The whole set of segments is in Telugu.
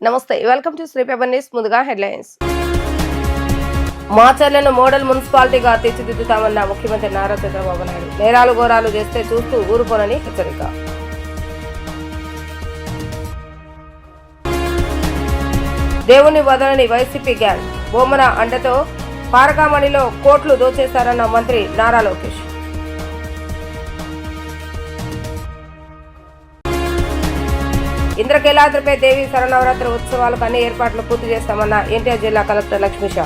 నమస్తే, welcome to Shri paper news. ముందుగా హెడ్లైన్స్. మాచర్లను మోడల్ మున్సిపాలిటీగా తీర్చిదిద్దుతామన్న ముఖ్యమంత్రి నారా చంద్రబాబు నాయుడు. నేరాలు ఘోరాలు చేస్తే చూస్తూ ఊరుకోనని హెచ్చరిక. దేవుని వదలని వైసీపీ గ్యాంగ్. బొమ్మన అండతో పారకామణిలో కోట్లు దోచేశారన్న మంత్రి నారా లోకేష్. ఇంద్రకీలాద్రిపై దేవి శరన్నవరాత్రి ఉత్సవాలకు అన్ని ఏర్పాట్లు పూర్తి చేస్తామన్న ఎన్టీఆర్ జిల్లా కలెక్టర్ లక్ష్మీషా.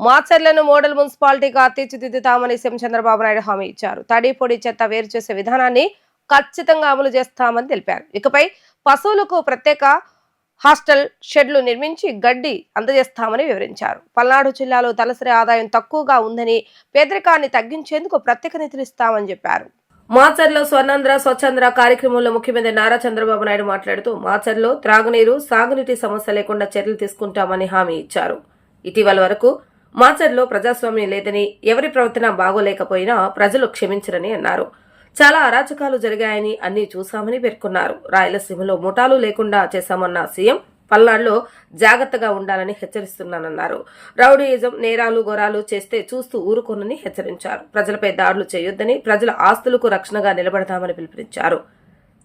మాచర్లను మోడల్ మున్సిపాలిటీగా తీర్చిదిద్దుతామని సీఎం చంద్రబాబు నాయుడు హామీ ఇచ్చారు. తడి పొడి చెత్త వేరు చేసే విధానాన్ని ఖచ్చితంగా అమలు చేస్తామని తెలిపారు. ఇకపై పశువులకు ప్రత్యేక హాస్టల్ షెడ్లు నిర్మించి గడ్డి అందజేస్తామని వివరించారు. పల్నాడు జిల్లాలో తలసరి ఆదాయం తక్కువగా ఉందని, పేదరికాన్ని తగ్గించేందుకు ప్రత్యేక నిధులు ఇస్తామని చెప్పారు. మాచర్లో స్వర్ణాంధ్ర స్వచ్ఛాంధ్ర కార్యక్రమంలో ముఖ్యమంత్రి నారా చంద్రబాబు నాయుడు మాట్లాడుతూ మాచర్లో త్రాగునీరు, సాగునీటి సమస్య లేకుండా చర్యలు తీసుకుంటామని హామీ ఇచ్చారు. ఇటీవల వరకు మాచర్లో ప్రజాస్వామ్యం లేదని, ఎవరి ప్రవర్తన బాగోలేకపోయినా ప్రజలు క్షమించరని అన్నారు. చాలా అరాచకాలు జరిగాయని అన్ని చూశామని పేర్కొన్నారు. రాయలసీమలో ముఠాలు లేకుండా చేశామన్న సీఎం పల్నాడులో జాగ్రత్తగా ఉండాలని హెచ్చరిస్తున్నానన్నారు. రౌడీయిజం, నేరాలు ఘోరాలు చేస్తే చూస్తూ ఊరుకోనని హెచ్చరించారు. ప్రజలపై దాడులు చేయొద్దని, ప్రజల ఆస్తులకు రక్షణగా నిలబడతామని పిలుపునిచ్చారు.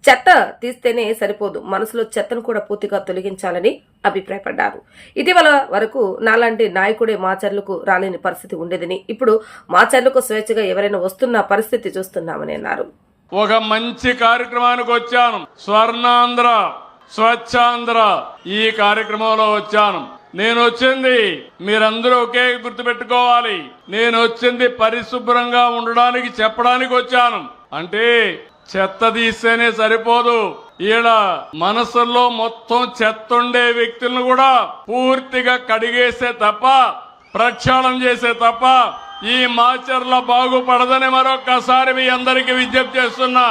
చెత్త తీస్తేనే సరిపోదు, మనసులో చెత్తను కూడా పూర్తిగా తొలగించాలని అభిప్రాయపడ్డారు. ఇటీవల వరకు నాలాంటి నాయకుడే మాచర్లకు రాలేని పరిస్థితి ఉండేదని, ఇప్పుడు మాచర్లకు స్వేచ్ఛగా ఎవరైనా వస్తున్న పరిస్థితి చూస్తున్నామని అన్నారు. ఒక మంచి కార్యక్రమానికి వచ్చాను. స్వర్ణాంధ్ర స్వచ్ఛాంధ్ర ఈ కార్యక్రమంలో వచ్చాను. నేను వచ్చింది మీరందరూ ఒకే గుర్తుపెట్టుకోవాలి. నేను వచ్చింది పరిశుభ్రంగా ఉండడానికి చెప్పడానికి వచ్చాను. అంటే చెత్త తీస్తేనే సరిపోదు, ఈడ మనసుల్లో మొత్తం చెత్త ఉండే వ్యక్తులను కూడా పూర్తిగా కడిగేసే తప్ప, ప్రక్షాళన చేసే తప్ప ఈ మాచర్ల బాగుపడదని మరొక్కసారి మీ అందరికీ విజ్ఞప్తి చేస్తున్నా.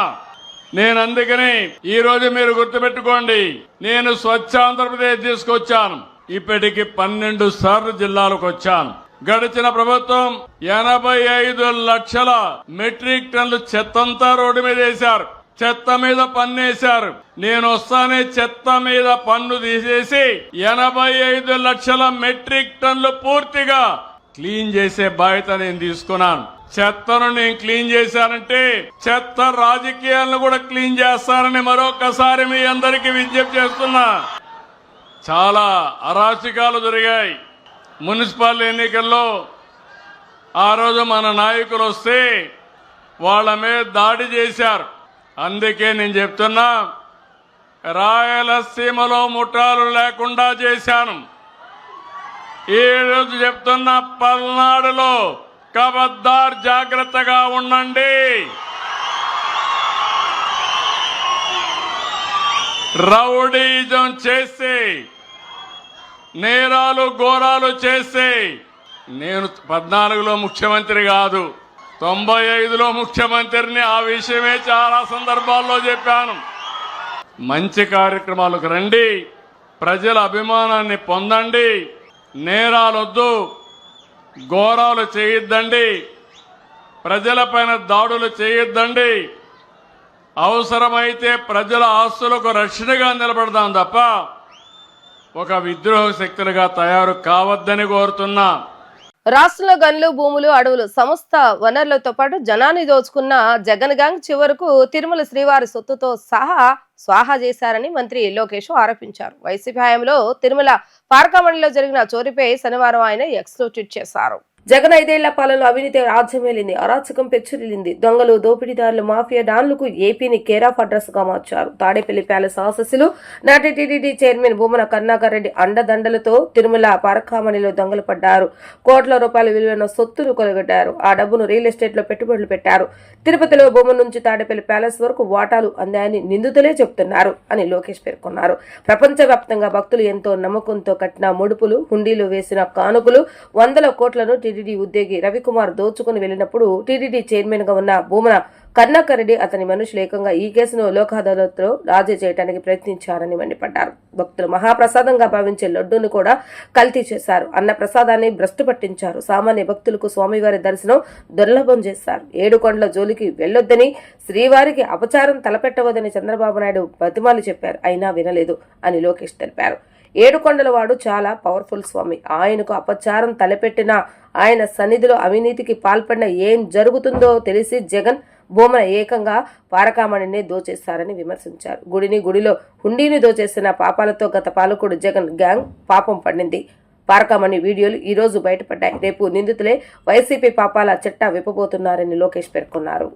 నేను అందుకని ఈ రోజు మీరు గుర్తుపెట్టుకోండి, నేను స్వచ్ఛ ఆంధ్రప్రదేశ్ తీసుకొచ్చాను. ఇప్పటికి 12 సార్లు జిల్లాలకు వచ్చాను. గడిచిన ప్రభుత్వం 85 లక్షల మెట్రిక్ టన్నులు చెత్తంతా రోడ్డు మీద వేశారు. చెత్త మీద పన్ను వేశారు. నేను వస్తానే చెత్త మీద పన్ను తీసేసి 85 లక్షల మెట్రిక్ టన్నులు పూర్తిగా క్లీన్ చేసే బాధ్యత నేను తీసుకున్నాను. చెత్తను నేను క్లీన్ చేశానంటే చెత్త రాజకీయాలను కూడా క్లీన్ చేస్తానని మరొకసారి మీ అందరికీ విజ్ఞప్తి చేస్తున్నా. చాలా అరాచకాలు జరిగాయి. మున్సిపల్ ఎన్నికల్లో ఆ రోజు మన నాయకులు వస్తే వాళ్ళ మీద దాడి చేశారు. అందుకే నేను చెప్తున్నా, రాయలసీమలో ముఠాలు లేకుండా చేశాను. ఈ రోజు చెప్తున్నా, పల్నాడులో కబద్దార్ జాగ్రత్తగా ఉండండి. రౌడీజం చేసి, నేరాలు ఘోరాలు చేసి, నేను 14లో ముఖ్యమంత్రి కాదు, 95లో ముఖ్యమంత్రిని. ఆ విషయమే చాలా సందర్భాల్లో చెప్పాను. మంచి కార్యక్రమాలకు రండి, ప్రజల అభిమానాన్ని పొందండి, నేరాలొద్దు, ఘోరాలు చేయొద్దండి, ప్రజలపైన దాడులు చేయొద్దండి. అవసరమైతే ప్రజల ఆస్తులకు రక్షణగా నిలబడదాం తప్ప ఒక విద్రోహ శక్తులుగా తయారు కావద్దని కోరుతున్నా. రాష్ట్రంలో గనులు, భూములు, అడవులు, సమస్త వనరులతో పాటు జనాన్ని దోచుకున్న జగన్ గ్యాంగ్ చివరకు తిరుమల శ్రీవారి సొత్తుతో సహా స్వాహా చేశారని మంత్రి లోకేష్ ఆరోపించారు. వైసీపీ హయాంలో తిరుమల పారకామణిలో జరిగిన చోరీపై శనివారం ఆయన ఎక్స్లో ట్వీట్ చేశారు. జగన్ 5 ఏళ్ల పాలనలో అవినీతి రాజ్యమేలింది, అరాచకం పెచ్చురిల్లింది. దొంగలు, దోపిడీదారులు, మాఫియా డాన్లకు ఏపీని కేర్ ఆఫ్ అడ్రస్ గా మార్చారు. తాడేపల్లి ప్యాలెస్ ఆశస్సులు, నాటి టీటీడీ చైర్మన్ భూమన కరుణాకర్ రెడ్డి అండదండలతో తిరుమల పారకామణిలో దొంగలు పడ్డారు. కోట్ల రూపాయల విలువైన సొత్తులు కొలగొట్టారు. ఆ డబ్బును రియల్ ఎస్టేట్ లో పెట్టుబడులు పెట్టారు. తిరుపతిలో భూమన నుంచి తాడేపల్లి ప్యాలెస్ వరకు వాటాలు అందాయని నిందితులే చెబుతున్నారు అని లోకేష్ పేర్కొన్నారు. ప్రపంచవ్యాప్తంగా భక్తులు ఎంతో నమ్మకంతో కట్టిన ముడుపులు, హుండీలు వేసిన కానుకలు, 100 కోట్లను టీటీడీ ఉద్యోగి రవికుమార్ దోచుకుని వెళ్లినప్పుడు టీటీడీ చైర్మన్ గా ఉన్న భూమన కర్ణాకర్ రెడ్డి అతని మనుషులు ఏకంగా ఈ కేసును లోక్ అదాలత్లో రాజీ చేయడానికి ప్రయత్నించారని మండిపడ్డారు. భక్తులు మహాప్రసాదంగా భావించే లడ్డూను కూడా కల్తీ చేశారు. అన్న ప్రసాదాన్ని భ్రష్టు పట్టించారు. సామాన్య భక్తులకు స్వామివారి దర్శనం దుర్లభం చేశారు. 7 కొండల జోలికి వెళ్లొద్దని, శ్రీవారికి అపచారం తలపెట్టవద్దని చంద్రబాబు నాయుడు బతిమాలి చెప్పారు. అయినా వినలేదు అని లోకేష్ తెలిపారు. 7 కొండల వాడు చాలా పవర్ఫుల్ స్వామి. ఆయనకు అపచారం తలపెట్టినా ఆయన సన్నిధిలో అవినీతికి పాల్పడిన ఏం జరుగుతుందో తెలిసి జగన్ భూమన ఏకంగా పారకామణిని దోచేస్తారని విమర్శించారు. గుడిలో హుండీని దోచేసిన పాపాలతో గత పాలకుడు జగన్ గ్యాంగ్ పాపం పడింది. పారకామణి వీడియోలు ఈ రోజు బయటపడ్డాయి. రేపు నిందితులే వైసీపీ పాపాల చిట్టా విప్పబోతున్నారని లోకేష్ పేర్కొన్నారు.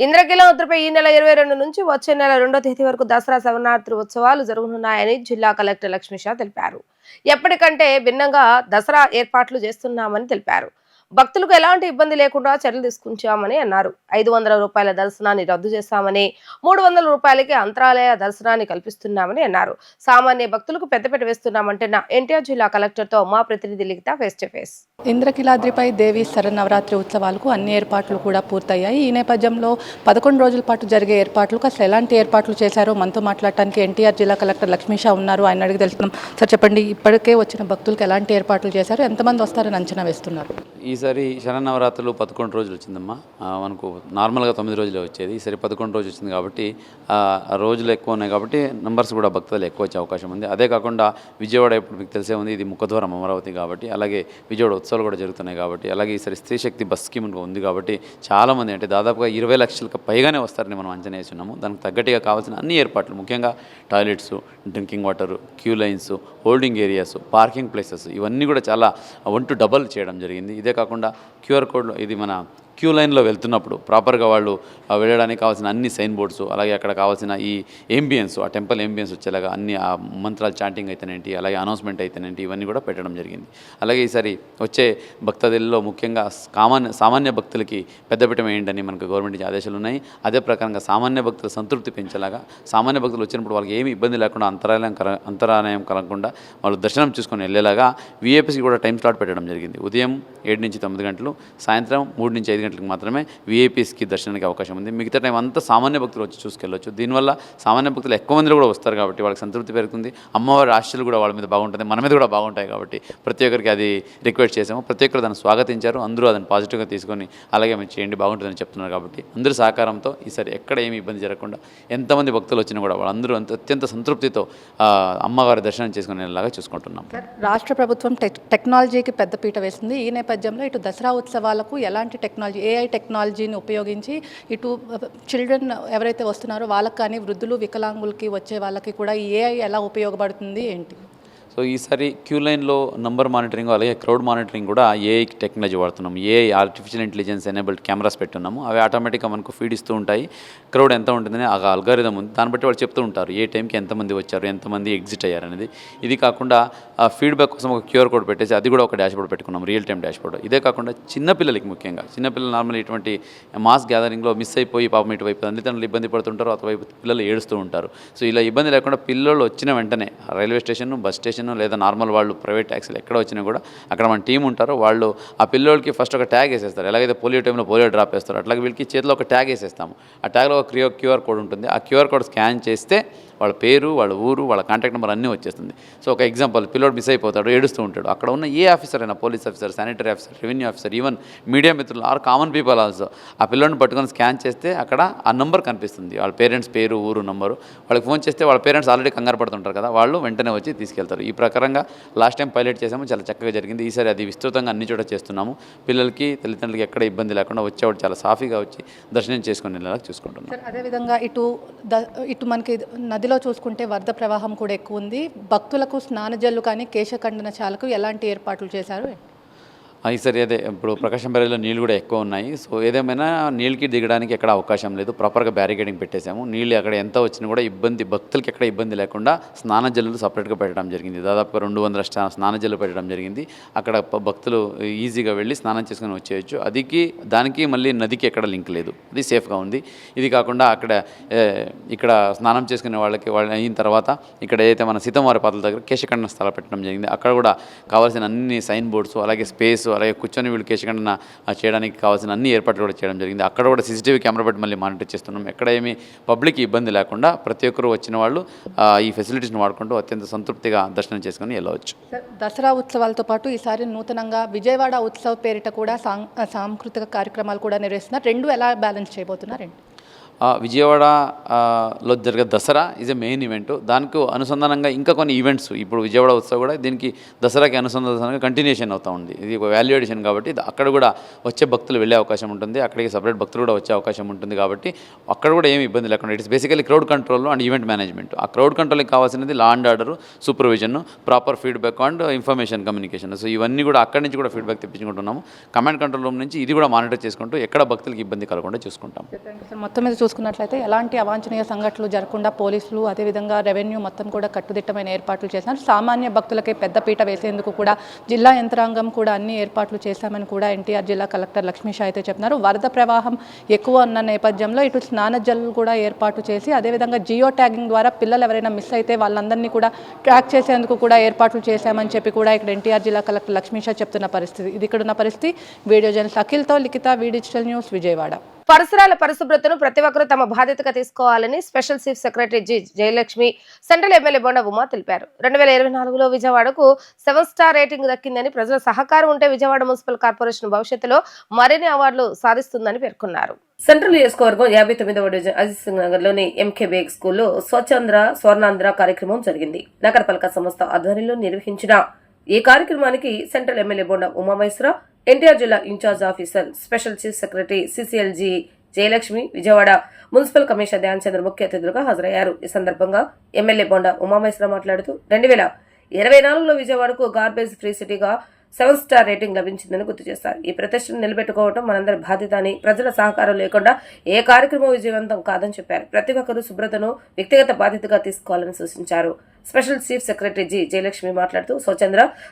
ఇంద్రకీలాద్రిపై ఈ నెల 22 నుంచి వచ్చే నెల 2వ తేదీ వరకు దసరా శరన్నవరాత్రి ఉత్సవాలు జరగనున్నాయని జిల్లా కలెక్టర్ లక్ష్మీషా తెలిపారు. ఎప్పటికంటే భిన్నంగా దసరా ఏర్పాట్లు చేస్తున్నామని తెలిపారు. భక్తులకు ఎలాంటి ఇబ్బంది లేకుండా చర్యలు తీసుకుంటామని అన్నారు. 500 రూపాయల దర్శనాన్ని రద్దు చేస్తామని, 300 రూపాయలకి అంతరాలయ దర్శనాన్ని కల్పిస్తున్నామని అన్నారు. సామాన్య భక్తులకు పెద్దపీట వేస్తున్నామంటున్న ఎన్టీఆర్ జిల్లా కలెక్టర్తో మా ప్రతినిధి లిఖిత ఫేస్ టు ఫేస్. ఇంద్రకీలాద్రిపై దేవి శరన్నవరాత్రి ఉత్సవాలకు అన్ని ఏర్పాట్లు కూడా పూర్తయ్యాయి. ఈ నేపథ్యంలో 11 రోజుల పాటు జరిగే ఏర్పాట్లకు అసలు ఎలాంటి ఏర్పాట్లు చేశారో మనతో మాట్లాడటానికి ఎన్టీఆర్ జిల్లా కలెక్టర్ లక్ష్మీషా ఉన్నారు. ఆయన అడిగి తెలుసుకున్నాం. సార్ చెప్పండి, ఇప్పటికే వచ్చిన భక్తులకు ఎలాంటి ఏర్పాట్లు చేశారు, ఎంతమంది వస్తారని అంచనా వేస్తున్నారు? ఈసారి శరన్నవరాత్రులు 11 రోజులు వచ్చిందమ్మా. మనకు నార్మల్గా 9 రోజులే వచ్చేది. ఈసారి 11 రోజు వచ్చింది కాబట్టి రోజులు ఎక్కువ ఉన్నాయి కాబట్టి నంబర్స్ కూడా భక్తులు ఎక్కువ వచ్చే అవకాశం ఉంది. అదే కాకుండా విజయవాడ ఇప్పుడు మీకు తెలిసే ఉంది, ఇది ముఖద్వారం అమరావతి కాబట్టి, అలాగే విజయవాడ ఉత్సవాలు కూడా జరుగుతున్నాయి కాబట్టి, అలాగే ఈసారి స్త్రీ శక్తి బస్ స్కీమ్ ఉంది కాబట్టి చాలామంది అంటే దాదాపుగా 20 లక్షలకు పైగానే వస్తారని మనం అంచనా వేస్తున్నాము. దానికి తగ్గట్టుగా కావాల్సిన అన్ని ఏర్పాట్లు, ముఖ్యంగా toilets, drinking water, queue lines, holding areas, parking places ఇవన్నీ కూడా చాలా 1 to double చేయడం జరిగింది. ఇదే కాకుండా QR కోడ్, ఇది మన క్యూ లైన్లో వెళ్తున్నప్పుడు ప్రాపర్గా వాళ్ళు వెళ్ళడానికి కావాల్సిన అన్ని సైన్ బోర్డ్స్, అలాగే అక్కడ కావాల్సిన ఈ ఎంబియన్స్, ఆ టెంపుల్ ఎంబియన్స్ వచ్చేలాగా అన్ని ఆ మంత్రాలు చాంటింగ్ అయితేనేంటి, అలాగే అనౌన్స్మెంట్ అయితేనేంటి, ఇవన్నీ కూడా పెట్టడం జరిగింది. అలాగే ఈసారి వచ్చే భక్తదిల్లో ముఖ్యంగా సామాన్య భక్తులకి పెద్దపీట వేయండి మనకు గవర్నమెంట్ నుంచి ఆదేశాలు ఉన్నాయి. అదే ప్రకారంగా సామాన్య భక్తుల సంతృప్తి పెంచేలాగా, సామాన్య భక్తులు వచ్చినప్పుడు వాళ్ళకి ఏమి ఇబ్బంది లేకుండా, అంతరాయం కలగకుండా వాళ్ళు దర్శనం చూసుకొని వెళ్ళేలాగా విఐపీస్కి కూడా టైం స్లాట్ పెట్టడం జరిగింది. ఉదయం 7 నుంచి 9 గంటలు, సాయంత్రం 3 నుంచి 5 గంటలకు మాత్రమే విఐపీస్కి దర్శనానికి అవకాశం ఉంది. మిగతా టైం అంతా సామాన్య భక్తులు వచ్చి చూసుకెళ్ళొచ్చు. దీనివల్ల సామాన్య భక్తులు ఎక్కువ మంది కూడా వస్తారు కాబట్టి వాళ్ళకి సంతృప్తి పెరుగుతుంది. అమ్మవారి ఆశలు కూడా వాళ్ళ మీద బాగుంటుంది, మన మీద కూడా బాగుంటాయి కాబట్టి ప్రతి ఒక్కరికి అది రిక్వెస్ట్ చేసాము. ప్రతి ఒక్కరు దాన్ని స్వాగతించారు. అందరూ దాన్ని పాజిటివ్గా తీసుకొని అలాగే మీరు చేయండి బాగుంటుందని చెప్తున్నారు కాబట్టి అందరూ సహకారంతో ఈసారి ఎక్కడ ఏమి ఇబ్బంది జరగకుండా ఎంతమంది భక్తులు వచ్చినా కూడా వాళ్ళందరూ అత్యంత సంతృప్తితో అమ్మవారి దర్శనం చేసుకునేలాగా చూసుకుంటున్నాం. రాష్ట్ర ప్రభుత్వం టెక్నాలజీకి పెద్దపీట వేస్తుంది. ఈ నేపథ్యంలో ఇటు దసరా ఉత్సవాలకు ఎలాంటి టెక్నాలజీ, AI టెక్నాలజీని ఉపయోగించి ఇటు చిల్డ్రన్ ఎవరైతే వస్తున్నారో వాళ్ళకి కానీ, వృద్ధులు, వికలాంగులకి వచ్చే వాళ్ళకి కూడా ఈ AI ఎలా ఉపయోగపడుతుంది ఏంటి? సో ఈసారి క్యూ లైన్లో నంబర్ మానిటరింగ్, అలాగే క్రౌడ్ మానిటరింగ్ కూడా AI టెక్నాలజీ వాడుతున్నాము. AI artificial intelligence enabled cameras పెట్టున్నాము. అవి ఆటోమేటిక్గా మనకు ఫీడ్ ఇస్తూ ఉంటాయి. క్రౌడ్ ఎంత ఉంటుందని ఆ అల్గారిథం ఉంది, దాన్ని బట్టి వాళ్ళు చెప్తూ ఉంటారు ఏ టైంకి ఎంతమంది వచ్చారు, ఎంతమంది ఎగ్జిట్ అయ్యారు అనేది. ఇది కాకుండా ఫీడ్బ్యాక్ కోసం ఒక QR కోడ్ పెట్టేసి అది కూడా ఒక డాష్బోర్డ్ పెట్టుకున్నాం, రియల్ టైం డాష్బోర్డ్. ఇదే కాకుండా చిన్నపిల్లలకి, ముఖ్యంగా చిన్నపిల్లలు నార్మల్ ఇటువంటి మాస్ గ్యాదరింగ్లో మిస్ అయిపోయి పాపం ఇటువైపు తల్లిదండ్రులు ఇబ్బంది పడుతుంటారు, అటువైపు పిల్లలు ఏడుస్తూ ఉంటారు. సో ఇలా ఇబ్బంది లేకుండా పిల్లలు వచ్చిన వెంటనే railway station, bus station politician లేదా నార్మల్ వాళ్ళు ప్రైవేట్ ట్యాక్సీలు ఎక్కడ వచ్చినా కూడా అక్కడ మన టీం ఉంటారు. వాళ్ళు ఆ పిల్లోడికి ఫస్ట్ ఒక ట్యాగ్ వేసేస్తారు. ఎలాగైతే పోలియో టైంలో పోలియో డ్రాప్ వేస్తారు అట్లాగే వీళ్ళకి చేతిలో ఒక ట్యాగ్ వేసేస్తాము. ఆ ట్యాగ్లో ఒక క్యూఆర్ కోడ్ ఉంటుంది. ఆ క్యూఆర్ కోడ్ స్కాన్ చేస్తే వాళ్ళ పేరు, వాళ్ళ ఊరు, వాళ్ళ కాంటాక్ట్ నెంబర్ అన్నీ వచ్చేస్తుంది. సో ఒక ఎగ్జాంపుల్, పిల్లోడు మిస్ అయిపోతాడు, ఏడుస్తూ ఉంటాడు. అక్కడ ఉన్న ఏ ఆఫీసర్ అయినా, police officer, sanitary officer, revenue officer, even media మిత్రులు ఆర్ కామన్ పీపుల్ ఆల్సో ఆ పిల్లోడిని పట్టుకొని స్కాన్ చేస్తే అక్కడ ఆ నెంబర్ కనిపిస్తుంది. వాళ్ళ పేరెంట్స్ పేరు, ఊరు, నంబరు. వాళ్ళకి ఫోన్ చేస్తే వాళ్ళ పేరెంట్స్ ఆల్రెడీ కంగారు పడుతుంటారు కదా, వాళ్ళు వెంటనే వచ్చి తీసుకెళ్తారు. ఈ ప్రకారంగా లాస్ట్ టైం పైలట్ చేసాము, చాలా చక్కగా జరిగింది. ఈసారి అది విస్తృతంగా అన్ని చోట చేస్తున్నాము. పిల్లలకి, తల్లిదండ్రులకి ఎక్కడ ఇబ్బంది లేకుండా వచ్చేవాడు చాలా సాఫీగా వచ్చి దర్శనం చేసుకుని వెళ్ళేలా చూసుకుంటున్నాం. సార్, అదేవిధంగా ఇటు మనకి నదిలో చూసుకుంటే వరద ప్రవాహం కూడా ఎక్కువ ఉంది. భక్తులకు స్నానజల్లు కానీ కేశఖండన చాలకు ఎలాంటి ఏర్పాట్లు చేశారు? ఈసారి అదే ఇప్పుడు ప్రకాశం బ్యారేజ్లో నీళ్ళు కూడా ఎక్కువ ఉన్నాయి. సో ఏదేమైనా నీళ్ళకి దిగడానికి ఎక్కడ అవకాశం లేదు. ప్రాపర్గా బ్యారికేడింగ్ పెట్టేశాము. నీళ్ళు అక్కడ ఎంత వచ్చినా కూడా భక్తులకి ఎక్కడ ఇబ్బంది లేకుండా స్నాన జల్లులు సపరేట్గా పెట్టడం జరిగింది. దాదాపుగా 200 స్నాన జల్లు పెట్టడం జరిగింది. అక్కడ భక్తులు ఈజీగా వెళ్ళి స్నానం చేసుకుని వచ్చేయచ్చు. దానికి మళ్ళీ నదికి ఎక్కడ లింక్ లేదు. అది సేఫ్గా ఉంది. ఇది కాకుండా ఇక్కడ స్నానం చేసుకునే వాళ్ళకి అయిన తర్వాత ఇక్కడ ఏదైతే మన సీతమ్మవారి పాత్రల దగ్గర కేశఖండన స్థలం పెట్టడం జరిగింది. అక్కడ కూడా కావాల్సిన అన్ని సైన్ బోర్డ్స్, అలాగే స్పేస్, అలాగే కూర్చొని వీళ్ళు కేశఖండన చేయడానికి కావాల్సిన అన్ని ఏర్పాట్లు కూడా చేయడం జరిగింది. అక్కడ కూడా సీసీటీవీ కెమెరా పెట్టి మళ్ళీ మానిటర్ చేస్తున్నాం. ఎక్కడ ఏమీ పబ్లిక్ ఇబ్బంది లేకుండా ప్రతి ఒక్కరు వచ్చిన వాళ్ళు ఈ ఫెసిలిటీస్ని వాడుకుంటూ అత్యంత సంతృప్తిగా దర్శనం చేసుకుని వెళ్ళవచ్చు. దసరా ఉత్సవాలతో పాటు ఈసారి నూతనంగా విజయవాడ ఉత్సవ్ పేరిట కూడా సాంస్కృతిక కార్యక్రమాలు కూడా నిర్వహిస్తున్నారు. రెండు ఎలా బ్యాలెన్స్ చేయబోతున్నారండి? విజయవాడలో జరిగే Dasara is a main event. దానికి అనుసంధానంగా ఇంకా కొన్ని ఈవెంట్స్, ఇప్పుడు విజయవాడ ఉత్సవం కూడా దీనికి దసరాకి అనుసంధానంగా కంటిన్యూషన్ అవుతూ ఉంది. ఇది ఒక వాల్యూ ఎడిషన్ కాబట్టి అక్కడ కూడా వచ్చే భక్తులు వెళ్ళే అవకాశం ఉంటుంది. అక్కడికి సపరేట్ భక్తులు కూడా వచ్చే అవకాశం ఉంటుంది. కాబట్టి అక్కడ కూడా ఏమి ఇబ్బంది లేకుండా it's basically crowd control and event management. ఆ క్రౌడ్ కంట్రోల్కి కావాల్సినది law and order, supervision, proper feedback and information communication. So ఇవన్నీ కూడా అక్కడి నుంచి కూడా ఫీడ్బ్యాక్ తెప్పించుకుంటున్నాము. కమాండ్ కంట్రోల్ రూమ్ నుంచి ఇది కూడా మానిటర్ చేసుకుంటూ ఎక్కడ భక్తులకి ఇబ్బంది కలగకుండా చూసుకుంటాం. మొత్తం మీద చూసుకున్నట్లయితే ఎలాంటి అవాంఛనీయ సంఘటనలు జరగకుండా పోలీసులు, అదేవిధంగా రెవెన్యూ మొత్తం కూడా కట్టుదిట్టమైన ఏర్పాట్లు చేశారు. సామాన్య భక్తులకే పెద్దపీట వేసేందుకు కూడా జిల్లా యంత్రాంగం కూడా అన్ని ఏర్పాట్లు చేశామని కూడా ఎన్టీఆర్ జిల్లా కలెక్టర్ లక్ష్మీషా అయితే చెప్తున్నారు. వరద ప్రవాహం ఎక్కువ ఉన్న నేపథ్యంలో ఇటు స్నాన జల్లు కూడా ఏర్పాటు చేసి, అదేవిధంగా జియో ట్యాగింగ్ ద్వారా పిల్లలు ఎవరైనా మిస్ అయితే వాళ్ళందరినీ కూడా ట్రాక్ చేసేందుకు కూడా ఏర్పాట్లు చేశామని చెప్పి కూడా ఇక్కడ ఎన్టీఆర్ జిల్లా కలెక్టర్ లక్ష్మీషా చెప్తున్న పరిస్థితి. ఇది ఇక్కడ ఉన్న పరిస్థితి. వీడియో జర్నలిస్ట్ అఖిల్తో Likhita, V digital news, Vijayawada. పరిసరాల పరిశుభ్రతను ప్రతి ఒక్కరూ తమ బాధ్యతగా తీసుకోవాలని special chief secretary G Jayalakshmi central MLA Bonda Uma తెలిపారు. 2024లో విజయవాడకు 7 స్టార్ రేటింగ్ దక్కిందని, ప్రజల సహకారం ఉంటే విజయవాడ మున్సిపల్ కార్పొరేషన్ భవిష్యత్తులో మరిన్ని అవార్డులు సాధిస్తుందని పేర్కొన్నారు. సెంట్రల్ నియోజకవర్గం 59వ డివిజన్ అజిత్ సింగ్ నగర్ లోని ఎంకే బేగ్ స్కూల్లో స్వర్ణాంధ్ర కార్యక్రమం జరిగింది. నగరపాలక సంస్థ ఆధ్వర్యంలో నిర్వహించిన ఈ కార్యక్రమానికి సెంట్రల్ ఎమ్మెల్యే బొండ ఉమామహేశ్వర, ఎన్టీఆర్ జిల్లా incharge officer special chief secretary CCLG Jayalakshmi, Vijayawada municipal commissioner Dhyan Chandra ముఖ్య అతిథులుగా హాజరయ్యారు. ఈ సందర్భంగా ఎమ్మెల్యే బొండ ఉమామహేశ్వర మాట్లాడుతూ 2024లో విజయవాడకు గార్బేజ్ ఫ్రీ సిటీగా 7 స్టార్ రేటింగ్ లభించిందని గుర్తు చేశారు. ఈ ప్రతిష్టను నిలబెట్టుకోవడం మనందరి బాధ్యత అని, ప్రజల సహకారం లేకుండా ఏ కార్యక్రమం విజయవంతం కాదని చెప్పారు. ప్రతి ఒక్కరూ శుభ్రతను వ్యక్తిగత బాధ్యతగా తీసుకోవాలని సూచించారు. Special chief secretary G Jayalakshmi మాట్లాడుతూ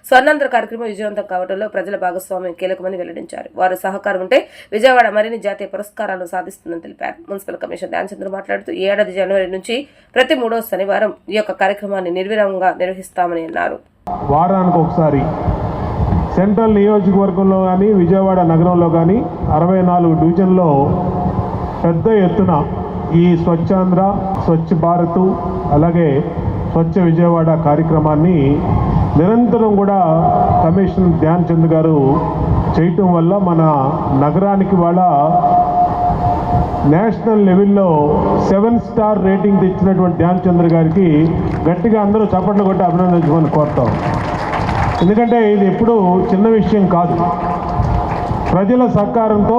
స్వర్ణాంధ్ర కార్యక్రమం విజయవంతం కావడంలో ప్రజల భాగస్వామ్యం కీలకమని వెల్లడించారు. వారు సహకారం ఉంటే విజయవాడ మరిన్ని జాతీయ పురస్కారాలను సాధిస్తుందని తెలిపారు. మున్సిపల్ కమిషనర్ ధ్యాన్ చంద్ర మాట్లాడుతూ ఈ ఏడాది జనవరి నుంచి ప్రతి 3వ శనివారం ఈ యొక్క కార్యక్రమాన్ని నిర్విరామంగా నిర్వహిస్తామని అన్నారు. వారానికి ఒకసారి సెంట్రల్ నియోజకవర్గంలో కానీ విజయవాడ నగరంలో కానీ 64 డివిజన్లో పెద్ద ఎత్తున ఈ స్వచ్ఛాంధ్ర, స్వచ్ఛ భారత్, అలాగే స్వచ్ఛ విజయవాడ కార్యక్రమాన్ని నిరంతరం కూడా కమిషనర్ ధ్యాన్ చంద్ గారు చేయటం వల్ల మన నగరానికి వాళ్ళ నేషనల్ లెవెల్లో 7 స్టార్ రేటింగ్ తెచ్చినటువంటి ధ్యాన్ చంద్ర గారికి గట్టిగా అందరూ చప్పట్లు కొట్టి అభినందించమని కోరుతాం. ఎందుకంటే ఇది ఎప్పుడూ చిన్న విషయం కాదు. ప్రజల సహకారంతో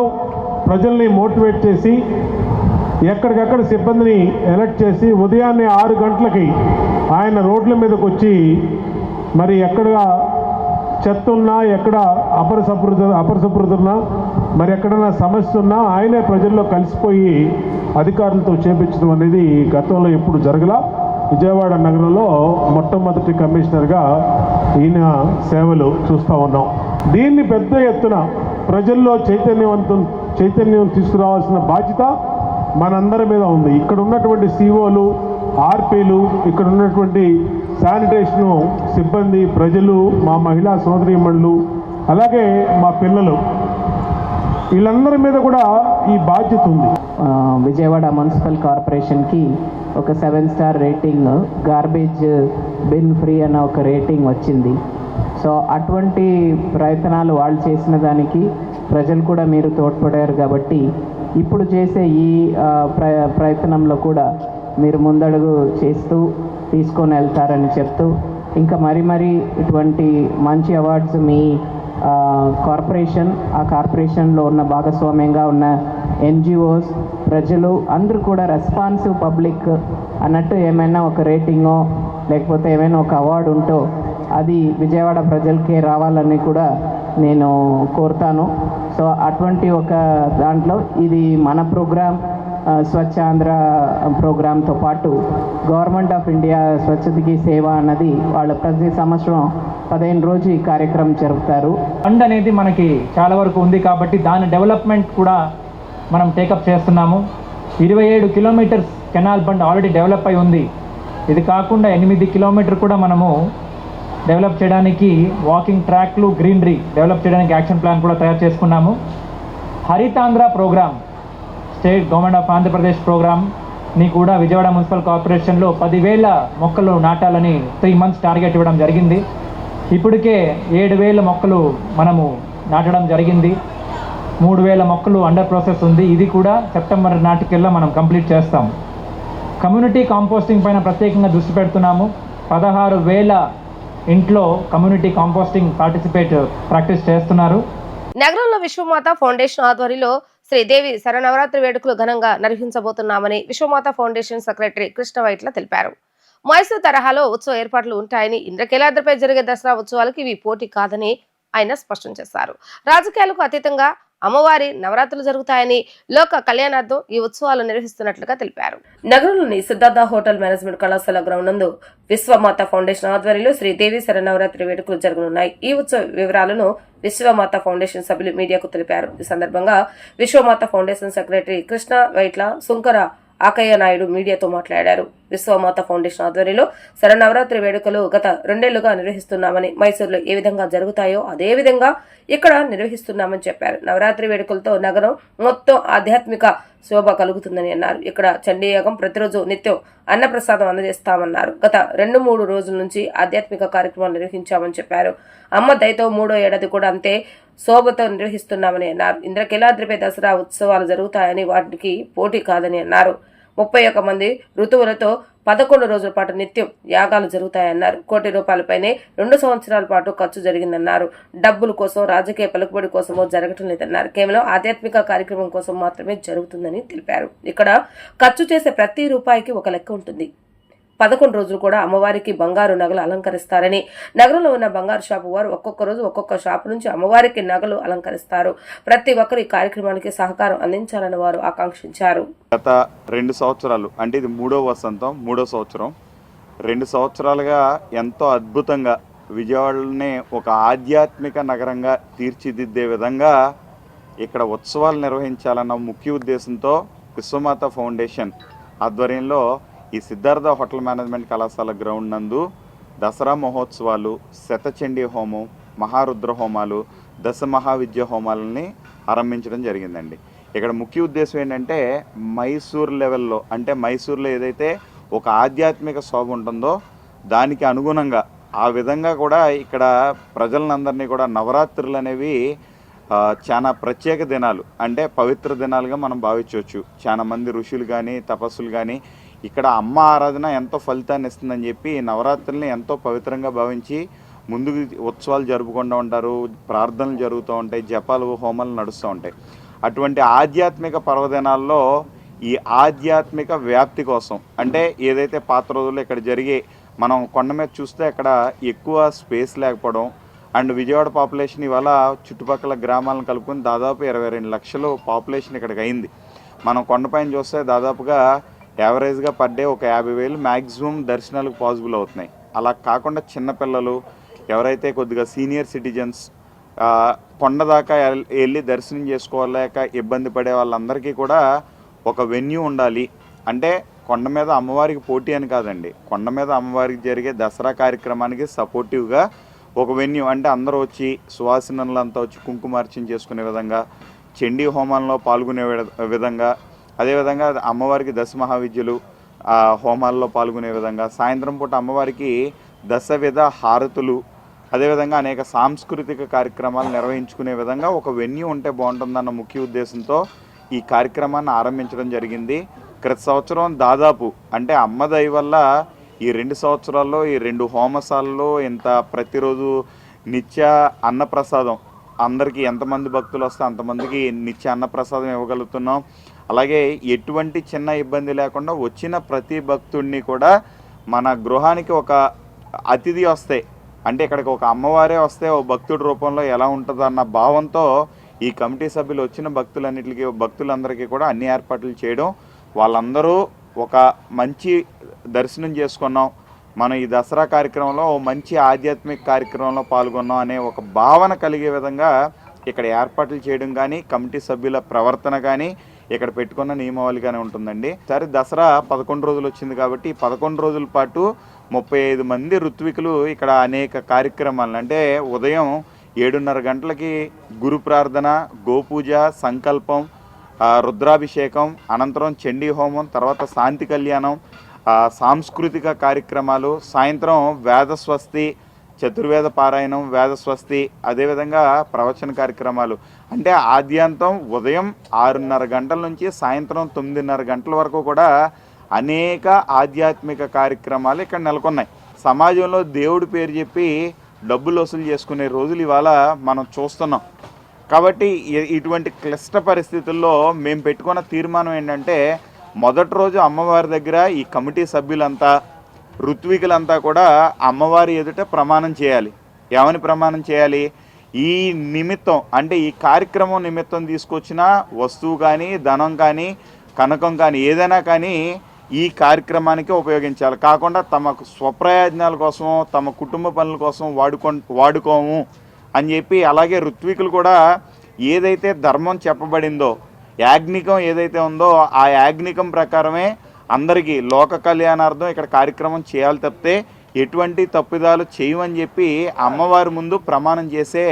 ప్రజల్ని మోటివేట్ చేసి ఎక్కడికక్కడ సిబ్బందిని ఎలర్ట్ చేసి ఉదయాన్నే 6 గంటలకి ఆయన రోడ్ల మీదకి వచ్చి మరి ఎక్కడ చెత్త ఉన్నా, ఎక్కడ అపరిశుభ్రత ఉన్నా, మరి ఎక్కడైనా సమస్య ఉన్నా ఆయనే ప్రజల్లో కలిసిపోయి అధికారులతో చేపించడం అనేది గతంలో ఎప్పుడు జరగలా. విజయవాడ నగరంలో మొట్టమొదటి కమిషనర్గా ఈయన సేవలు చూస్తూ ఉన్నాం. దీన్ని పెద్ద ఎత్తున ప్రజల్లో చైతన్యం తీసుకురావాల్సిన బాధ్యత మనందరి మీద ఉంది. ఇక్కడ ఉన్నటువంటి సిఓలు, ఆర్పీలు, ఇక్కడ ఉన్నటువంటి శానిటేషను సిబ్బంది, ప్రజలు, మా మహిళా సోదరీమణులు, అలాగే మా పిల్లలు, వీళ్ళందరి మీద కూడా ఈ బాధ్యత ఉంది. విజయవాడ మున్సిపల్ కార్పొరేషన్కి ఒక 7 star rating, garbage bin free అన్న ఒక రేటింగ్ వచ్చింది. సో అటువంటి ప్రయత్నాలు వాళ్ళు చేసిన దానికి ప్రజలు కూడా మీరు తోడ్పడారు కాబట్టి ఇప్పుడు చేసే ఈ ప్రయత్నంలో కూడా మీరు ముందడుగు చేస్తూ తీసుకొని వెళ్తారని చెప్తూ, ఇంకా మరి ఇటువంటి మంచి అవార్డ్స్ మీ కార్పొరేషన్, ఆ కార్పొరేషన్లో ఉన్న భాగస్వామ్యంగా ఉన్న ఎన్జిఓస్, ప్రజలు అందరూ కూడా రెస్పాన్సివ్ పబ్లిక్ అన్నట్టు ఏమైనా ఒక రేటింగో లేకపోతే ఏమైనా ఒక అవార్డు ఉంటో అది విజయవాడ ప్రజలకే రావాలని కూడా నేను కోరుతాను. సో అటువంటి ఒక దాంట్లో ఇది మన ప్రోగ్రాం, స్వచ్ఛ ఆంధ్ర ప్రోగ్రాంతో పాటు గవర్నమెంట్ ఆఫ్ ఇండియా స్వచ్ఛతకి సేవ అన్నది వాళ్ళు ప్రతి సంవత్సరం 15 రోజులు ఈ కార్యక్రమం జరుపుతారు. ఫండ్ అనేది మనకి చాలా వరకు ఉంది కాబట్టి దాని డెవలప్మెంట్ కూడా మనం టేకప్ చేస్తున్నాము. 27 kilometres canal bund already develop అయి ఉంది. ఇది కాకుండా 8 కిలోమీటర్ కూడా మనము డెవలప్ చేయడానికి వాకింగ్ ట్రాక్లు, గ్రీనరీ డెవలప్ చేయడానికి యాక్షన్ ప్లాన్ కూడా తయారు చేసుకున్నాము. Haritandhra programme, state government of Andhra Pradesh ప్రోగ్రామ్ని కూడా విజయవాడ మున్సిపల్ కార్పొరేషన్లో 10,000 మొక్కలు నాటాలని 3 మంత్స్ టార్గెట్ ఇవ్వడం జరిగింది. ఇప్పటికే 7,000 మొక్కలు మనము నాటడం జరిగింది. 3,000 మొక్కలు అండర్ ప్రాసెస్ ఉంది. ఇది కూడా సెప్టెంబర్ నాటికల్లా మనం కంప్లీట్ చేస్తాం. కమ్యూనిటీ కాంపోస్టింగ్ పైన ప్రత్యేకంగా దృష్టి పెడుతున్నాము. 16,000 ఇంట్లో కమ్యూనిటీ కాంపోస్టింగ్ ప్రాక్టీస్ చేస్తున్నారు. నగరంలో విశ్వమాత ఫౌండేషన్ ఆధ్వర్యంలో శ్రీదేవి శరన్నవరాత్రి వేడుకలు ఘనంగా నిర్వహించబోతున్నామని విశ్వమాత ఫౌండేషన్ సెక్రటరీ కృష్ణ వైట్ల తెలిపారు. మైసూర్ తరహాలో ఉత్సవ ఏర్పాట్లు ఉంటాయని, ఇంద్రకీలాద్రిపై జరిగే దసరా ఉత్సవాలకు ఇవి పోటీ కాదని ఆయన స్పష్టం చేశారు. రాజకీయాలకు అతీతంగా అమ్మవారి నవరాత్రులు జరుగుతాయని, లోక కళ్యాణార్థం ఈ ఉత్సవాలు నిర్వహిస్తున్నట్లుగా తెలిపారు. నగరంలోని సిద్ధార్థ హోటల్ మేనేజ్మెంట్ కళాశాల గ్రౌండ్ నందు విశ్వమాత ఫౌండేషన్ ఆధ్వర్యంలో శ్రీదేవి శరన్నవరాత్రి వేడుకలు జరగనున్నాయి. ఈ ఉత్సవ వివరాలను విశ్వమాత ఫౌండేషన్ సభ్యులు మీడియాకు తెలిపారు. ఈ సందర్భంగా విశ్వమాత ఫౌండేషన్ సెక్రటరీ కృష్ణ వైట్ల సుంకర ఆకయ్య నాయుడు మీడియాతో మాట్లాడారు. విశ్వమాత ఫౌండేషన్ ఆధ్వర్యంలో శరన్నవరాత్రి వేడుకలు గత 2 ఏళ్లుగా నిర్వహిస్తున్నామని, మైసూరులో ఏ విధంగా జరుగుతాయో అదే విధంగా ఇక్కడ నిర్వహిస్తున్నామని చెప్పారు. నవరాత్రి వేడుకలతో నగరం మొత్తం ఆధ్యాత్మిక శోభ కలుగుతుందని అన్నారు. ఇక్కడ చండీయాగం, ప్రతిరోజు నిత్యం అన్నప్రసాదం అందజేస్తామన్నారు. గత 2-3 రోజుల నుంచి ఆధ్యాత్మిక కార్యక్రమాలు నిర్వహించామని చెప్పారు. అమ్మ దయతో 3వ ఏడాది కూడా అంతే శోభతో నిర్వహిస్తున్నామని అన్నారు. ఇంద్రకీలాద్రిపై దసరా ఉత్సవాలు జరుగుతాయని, వాటికి పోటీ కాదని అన్నారు. 31 మంది ఋతువులతో 11 రోజుల పాటు నిత్యం యాగాలు జరుగుతాయన్నారు. 1 కోటి రూపాయలపైనే 2 సంవత్సరాల పాటు ఖర్చు జరిగిందన్నారు. డబ్బుల కోసం, రాజకీయ పలుకుబడి కోసమో జరగటం లేదన్నారు. కేవలం ఆధ్యాత్మిక కార్యక్రమం కోసం మాత్రమే జరుగుతుందని తెలిపారు. ఇక్కడ ఖర్చు చేసే ప్రతి రూపాయికి ఒక లెక్క ఉంటుంది. 11 రోజులు కూడా అమ్మవారికి బంగారు నగలు అలంకరిస్తారని, నగరంలో ఉన్న బంగారు షాపు వారు ఒక్కొక్క రోజు ఒక్కొక్క షాపు నుంచి అమ్మవారికి నగలు అలంకరిస్తారు. ప్రతి ఒక్కరు ఈ కార్యక్రమానికి సహకారం అందించాలని వారు ఆకాంక్షించారు. గత 2 సంవత్సరాలు అంటే ఇది 3వ వసంతం, 3వ సంవత్సరం, 2 సంవత్సరాలుగా ఎంతో అద్భుతంగా విజయవాడని ఒక ఆధ్యాత్మిక నగరంగా తీర్చిదిద్దే విధంగా ఇక్కడ ఉత్సవాలు నిర్వహించాలన్న ముఖ్య ఉద్దేశంతో విశ్వమాత ఫౌండేషన్ ఆధ్వర్యంలో ఈ సిద్ధార్థ హోటల్ మేనేజ్మెంట్ కళాశాల గ్రౌండ్ నందు దసరా మహోత్సవాలు, శతచండీ హోమం, మహారుద్ర హోమాలు, దశ మహావిద్య హోమాలని ఆరంభించడం జరిగిందండి. ఇక్కడ ముఖ్య ఉద్దేశం ఏంటంటే మైసూర్ లెవెల్లో, అంటే మైసూర్లో ఏదైతే ఒక ఆధ్యాత్మిక శోభ ఉంటుందో దానికి అనుగుణంగా ఆ విధంగా కూడా ఇక్కడ ప్రజలందరినీ కూడా నవరాత్రులు అనేవి చాలా ప్రత్యేక దినాలు, అంటే పవిత్ర దినాలుగా మనం భావించవచ్చు. చాలా మంది ఋషులు కానీ, తపస్సులు కానీ ఇక్కడ అమ్మ ఆరాధన ఎంతో ఫలితాన్ని ఇస్తుందని చెప్పి నవరాత్రుల్ని ఎంతో పవిత్రంగా భావించి ముందుకు ఉత్సవాలు జరుపుకుంటూ ఉంటారు, ప్రార్థనలు జరుగుతూ ఉంటాయి, జపాలు, హోమాలు నడుస్తూ ఉంటాయి. అటువంటి ఆధ్యాత్మిక పర్వదినాల్లో ఈ ఆధ్యాత్మిక వ్యాప్తి కోసం, అంటే ఏదైతే పాత రోజుల్లో ఇక్కడ జరిగే, మనం కొండ మీద చూస్తే అక్కడ ఎక్కువ స్పేస్ లేకపోవడం, అండ్ విజయవాడ పాపులేషన్ ఇవాళ చుట్టుపక్కల గ్రామాలను కలుపుకొని దాదాపు 22 లక్షల పాపులేషన్ ఇక్కడికి అయింది. మనం కొండపైన చూస్తే దాదాపుగా యావరేజ్గా పర్ డే ఒక 50,000 మ్యాక్సిమం దర్శనాలకు పాసిబుల్ అవుతున్నాయి. అలా కాకుండా చిన్నపిల్లలు, ఎవరైతే కొద్దిగా సీనియర్ సిటిజన్స్ కొండ దాకా వెళ్ళి దర్శనం చేసుకోలేక ఇబ్బంది పడే వాళ్ళందరికీ కూడా ఒక వెన్యూ ఉండాలి. అంటే కొండ మీద అమ్మవారికి పోటీ అని కాదండి, కొండ మీద అమ్మవారికి జరిగే దసరా కార్యక్రమానికి సపోర్టివ్గా ఒక వెన్యూ, అంటే అందరూ వచ్చి సువాసినులంతా వచ్చి కుంకుమార్చన చేసుకునే విధంగా, చండీ హోమాల్లో పాల్గొనే విధంగా, అదేవిధంగా అమ్మవారికి దశమహావిద్యలు హోమాల్లో పాల్గొనే విధంగా, సాయంత్రం పూట అమ్మవారికి దశవిధ హారతులు, అదేవిధంగా అనేక సాంస్కృతిక కార్యక్రమాలు నిర్వహించుకునే విధంగా ఒక వెన్యూ ఉంటే బాగుంటుందన్న ముఖ్య ఉద్దేశంతో ఈ కార్యక్రమాన్ని ఆరంభించడం జరిగింది. క్రిత సంవత్సరం దాదాపు అంటే అమ్మ దయ వల్ల ఈ 2 సంవత్సరాల్లో ఈ 2 హోమశాలలో ఇంత ప్రతిరోజు నిత్య అన్నప్రసాదం, అందరికీ ఎంతమంది భక్తులు వస్తే అంతమందికి నిత్య అన్నప్రసాదం ఇవ్వగలుగుతున్నాం. అలాగే ఎటువంటి చిన్న ఇబ్బంది లేకుండా వచ్చిన ప్రతి భక్తుడిని కూడా మన గృహానికి ఒక అతిథి వస్తే, అంటే ఇక్కడికి ఒక అమ్మవారే వస్తే ఓ భక్తుడి రూపంలో ఎలా ఉంటుందో అన్న భావంతో ఈ కమిటీ సభ్యులు వచ్చిన భక్తులందరికీ కూడా అన్ని ఏర్పాట్లు చేయడం, వాళ్ళందరూ ఒక మంచి దర్శనం చేసుకున్నాం, మనం ఈ దసరా కార్యక్రమంలో ఓ మంచి ఆధ్యాత్మిక కార్యక్రమంలో పాల్గొన్నాం అనే ఒక భావన కలిగే విధంగా ఇక్కడ ఏర్పాట్లు చేయడం కానీ, కమిటీ సభ్యుల ప్రవర్తన కానీ, ఇక్కడ పెట్టుకున్న నియమావళిగానే ఉంటుందండి. సరే, దసరా 11 రోజులు వచ్చింది కాబట్టి 11 రోజుల పాటు 35 మంది ఋత్వికులు ఇక్కడ అనేక కార్యక్రమాలను, అంటే ఉదయం 7:30 గంటలకి గురు ప్రార్థన, గోపూజ, సంకల్పం, రుద్రాభిషేకం, అనంతరం చండీ హోమం, తర్వాత శాంతి కళ్యాణం, సాంస్కృతిక కార్యక్రమాలు, సాయంత్రం వేదస్వస్తి, చతుర్వేద పారాయణం, వేదస్వస్తి, అదేవిధంగా ప్రవచన కార్యక్రమాలు. అంటే ఆద్యాంతం ఉదయం 6:30 గంటల నుంచి సాయంత్రం 9:30 గంటల వరకు కూడా అనేక ఆధ్యాత్మిక కార్యక్రమాలు ఇక్కడ నెలకొన్నాయి. సమాజంలో దేవుడి పేరు చెప్పి డబ్బులు వసూలు చేసుకునే రోజులు ఇవాళ మనం చూస్తున్నాం. కాబట్టి ఇటువంటి క్లిష్ట పరిస్థితుల్లో మేము పెట్టుకున్న తీర్మానం ఏంటంటే, మొదటి రోజు అమ్మవారి దగ్గర ఈ కమిటీ సభ్యులంతా, ఋత్వికులంతా కూడా అమ్మవారి ఎదుట ప్రమాణం చేయాలి. ఏమని ప్రమాణం చేయాలి? ఈ నిమిత్తం, అంటే ఈ కార్యక్రమం నిమిత్తం తీసుకొచ్చిన వస్తువు కానీ, ధనం కానీ, కనకం కానీ, ఏదైనా కానీ ఈ కార్యక్రమానికి ఉపయోగించాలి. కాకుండా తమకు స్వప్రయోజనాల కోసం, తమ కుటుంబ పనుల కోసం వాడుకోము అని చెప్పి, అలాగే ఋత్వికులు కూడా ఏదైతే ధర్మం చెప్పబడిందో, యాజ్ఞికం ఏదైతే ఉందో ఆ యాజ్ఞికం ప్రకారమే అందరికీ లోక కళ్యాణార్థం ఇక్కడ కార్యక్రమం చేయాలి తప్పితే ఎటువంటి తప్పిదాలు చేయమని చెప్పి అమ్మవారి ముందు ప్రమాణం చేసే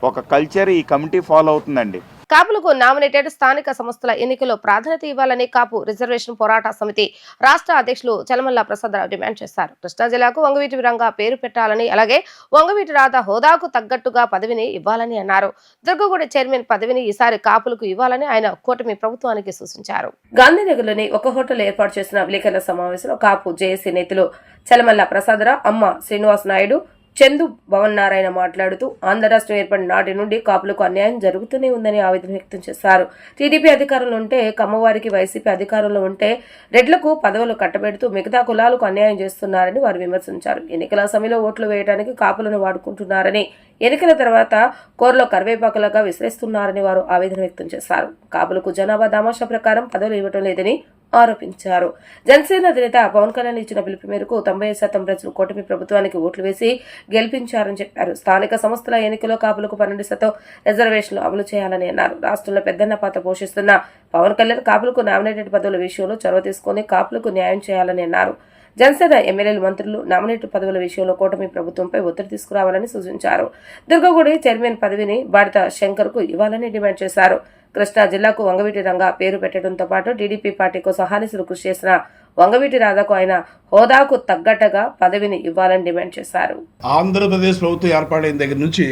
ఒక కల్చర్ ఈ కమిటీ ఫాలో అవుతుందండి. కాపులకు నామినేటెడ్ స్థానిక సంస్థల ఎన్నికల్లో ప్రాధాన్యత ఇవ్వాలని కాపు రిజర్వేషన్ పోరాట సమితి రాష్ట్ర అధ్యక్షులు చలమల్ల ప్రసాదరావు డిమాండ్ చేశారు. కృష్ణా జిల్లాకు వంగవీటి వీరంగా పేరు పెట్టాలని, అలాగే వంగవీటి రాధ హోదాకు తగ్గట్టుగా పదవిని ఇవ్వాలని అన్నారు. దుర్గగూడ చైర్మన్ పదవిని ఈసారి కాపులకు ఇవ్వాలని ఆయన కూటమి ప్రభుత్వానికి సూచించారు. గాంధీనగర్లోని ఒక హోటల్ ఏర్పాటు చేసిన విలేకరుల సమావేశంలో కాపు జేఏసీ నేతలు చలమల్ల ప్రసాదరావు, అమ్మ శ్రీనివాస్ నాయుడు, చందు భవన్ నారాయణ మాట్లాడుతూ ఆంధ్ర రాష్ట్రం ఏర్పడిన నాటి నుండి కాపులకు అన్యాయం జరుగుతూనే ఉందని ఆవేదన వ్యక్తం చేశారు. టీడీపీ అధికారంలో ఉంటే కమ్మవారికి, వైసీపీ అధికారంలో ఉంటే రెడ్లకు పదవులు కట్టబెడుతూ మిగతా కులాలకు అన్యాయం చేస్తున్నారని వారు విమర్శించారు. ఎన్నికల సమయంలో ఓట్లు వేయడానికి కాపులను వాడుకుంటున్నారని, ఎన్నికల తర్వాత కోర్లో కరివేపాకులుగా విసిరేస్తున్నారని వారు ఆవేదన వ్యక్తం చేశారు. కాపులకు జనాభా దామాషా ప్రకారం పదవులు ఇవ్వడం లేదని ఆరోపించారు. జనసేన అధినేత పవన్ కళ్యాణ్ ఇచ్చిన పిలుపు మేరకు 90% ప్రజలు కూటమి ప్రభుత్వానికి ఓట్లు వేసి గెలిపించారని చెప్పారు. స్థానిక సంస్థల ఎన్నికల్లో కాపులకు 12% రిజర్వేషన్లు అమలు చేయాలని అన్నారు. రాష్ట్రంలో పెద్దన్న పాత్ర పోషిస్తున్న పవన్ కళ్యాణ్ కాపులకు నామినేటెడ్ పదవుల విషయంలో చొరవ తీసుకుని కాపులకు న్యాయం చేయాలని అన్నారు. జనసేన ఎమ్మెల్యేలు, మంత్రులు నామినేటెడ్ పదవుల విషయంలో కూటమి ప్రభుత్వంపై ఒత్తిడి తీసుకురావాలని సూచించారు. దుర్గగూడి చైర్మన్ పదవిని బాడిత శంకర్ కు ఇవ్వాలని డిమాండ్ చేశారు. కృష్ణా జిల్లాకు వంగవీటి రంగా పేరు పెట్టడంతో పాటు టీడీపీ పార్టీకు సహానిసులు కృషి చేసిన వంగవీటి రాధకు ఆయన హోదాకు తగ్గట్టుగా పదవిని ఇవ్వాలని డిమాండ్ చేశారు. ఆంధ్రప్రదేశ్ ప్రభుత్వం ఏర్పాటైన దగ్గర నుంచి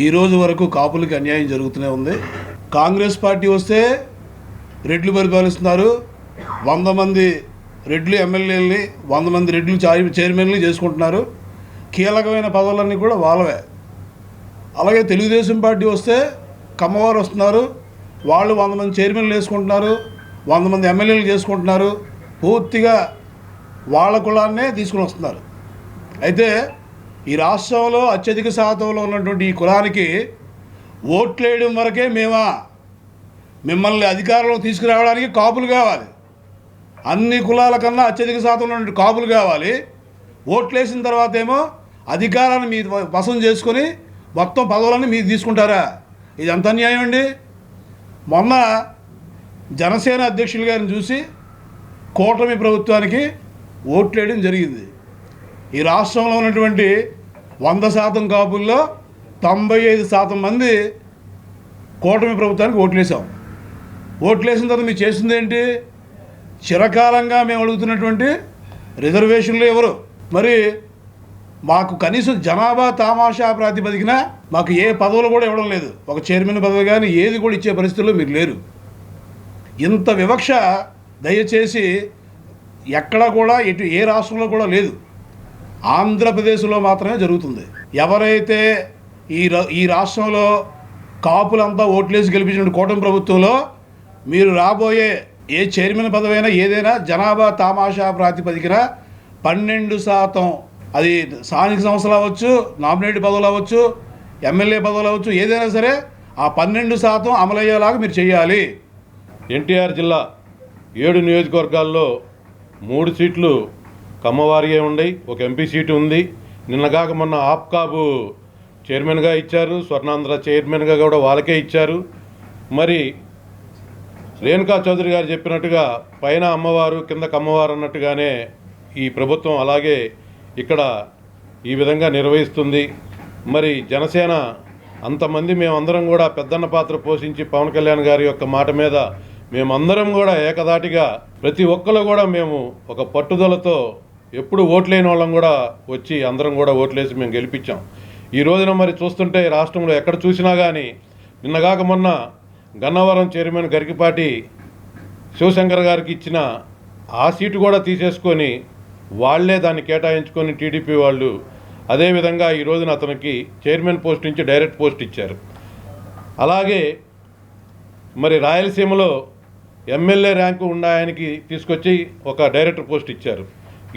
ఈ రోజు వరకు కాపులకి అన్యాయం జరుగుతూనే ఉంది. కాంగ్రెస్ పార్టీ వస్తే రెడ్లు పరిపాలిస్తున్నారు. 100 మంది రెడ్లు ఎమ్మెల్యేలని, 100 మంది రెడ్లు చైర్మన్లు చేసుకుంటున్నారు. కీలకమైన పదవులన్నీ కూడా వాళ్ళవే. అలాగే తెలుగుదేశం పార్టీ వస్తే కమ్మవారు వస్తున్నారు, వాళ్ళు 100 మంది చైర్మన్లు వేసుకుంటున్నారు, 100 మంది ఎమ్మెల్యేలు చేసుకుంటున్నారు. పూర్తిగా వాళ్ళ కులాన్నే తీసుకుని వస్తున్నారు. అయితే ఈ రాష్ట్రంలో అత్యధిక శాతంలో ఉన్నటువంటి ఈ కులానికి ఓట్లేయడం వరకే మిమ్మల్ని అధికారంలో తీసుకురావడానికి కాపులు కావాలి. అన్ని కులాల కన్నా అత్యధిక శాతంలో ఉన్నటువంటి కాపులు కావాలి. ఓట్లేసిన తర్వాత ఏమో అధికారాన్ని మీరు వశం చేసుకొని మొత్తం పదవులన్నీ మీరు తీసుకుంటారా? ఇది ఎంత అన్యాయం అండి. మొన్న జనసేన అధ్యక్షులు గారిని చూసి కూటమి ప్రభుత్వానికి ఓట్లేయడం జరిగింది. ఈ రాష్ట్రంలో ఉన్నటువంటి 100% కాపుల్లో 95% మంది కూటమి ప్రభుత్వానికి ఓట్లేసాం. ఓట్లేసిన తర్వాత మీరు చేసింది ఏంటి? చిరకాలంగా మేము అడుగుతున్నటువంటి రిజర్వేషన్లు ఎవరు? మరి మాకు కనీసం జనాభా తామాషా ప్రాతిపదికన మాకు ఏ పదవులు కూడా ఇవ్వడం లేదు. ఒక చైర్మన్ పదవి కానీ ఏది కూడా ఇచ్చే పరిస్థితుల్లో మీరు లేరు. ఇంత వివక్ష దయచేసి ఎక్కడ కూడా ఏ రాష్ట్రంలో కూడా లేదు. ఆంధ్రప్రదేశ్లో మాత్రమే జరుగుతుంది. ఎవరైతే ఈ రాష్ట్రంలో కాపులంతా ఓట్లేసి గెలిపించిన కూటమి ప్రభుత్వంలో మీరు రాబోయే ఏ చైర్మన్ పదవైనా ఏదైనా జనాభా తామాషా ప్రాతిపదికన 12%, అది స్థానిక సంస్థలు అవ్వచ్చు, నామినేట్ పదవులు అవ్వచ్చు, ఎమ్మెల్యే పదవులు అవ్వచ్చు, ఏదైనా సరే ఆ 12% అమలయ్యేలాగా మీరు చేయాలి. ఎన్టీఆర్ జిల్లా 7 నియోజకవర్గాల్లో 3 సీట్లు కమ్మవారియే ఉన్నాయి. ఒక ఎంపీ సీటు ఉంది. నిన్నగాక మొన్న ఆప్కాబు చైర్మన్గా ఇచ్చారు, స్వర్ణాంధ్ర చైర్మన్గా కూడా వాళ్ళకే ఇచ్చారు. మరి రేణుకా చౌదరి గారు చెప్పినట్టుగా పైన అమ్మవారు కింద కమ్మవారు అన్నట్టుగానే ఈ ప్రభుత్వం అలాగే ఇక్కడ ఈ విధంగా నిర్వహిస్తుంది. మరి జనసేన అంతమంది మేమందరం కూడా పెద్దన్న పాత్ర పోషించి పవన్ కళ్యాణ్ గారి యొక్క మాట మీద మేమందరం కూడా ఏకదాటిగా ప్రతి ఒక్కరు కూడా మేము ఒక పట్టుదలతో ఎప్పుడు ఓట్లేని వాళ్ళం కూడా వచ్చి అందరం కూడా ఓట్లేసి మేము గెలిపించాం. ఈ రోజున మరి చూస్తుంటే రాష్ట్రంలో ఎక్కడ చూసినా కానీ నిన్నగాక మొన్న గన్నవరం చైర్మన్ గరికిపాటి శివశంకర్ గారికి ఇచ్చిన ఆ సీటు కూడా తీసేసుకొని వాళ్లే దాన్ని కేటాయించుకొని టీడీపీ వాళ్ళు అదేవిధంగా ఈ రోజున అతనికి చైర్మన్ పోస్ట్ నుంచి డైరెక్ట్ పోస్ట్ ఇచ్చారు. అలాగే మరి రాయలసీమలో ఎమ్మెల్యే ర్యాంకు ఉన్న ఆయనకి తీసుకొచ్చి ఒక డైరెక్టర్ పోస్ట్ ఇచ్చారు.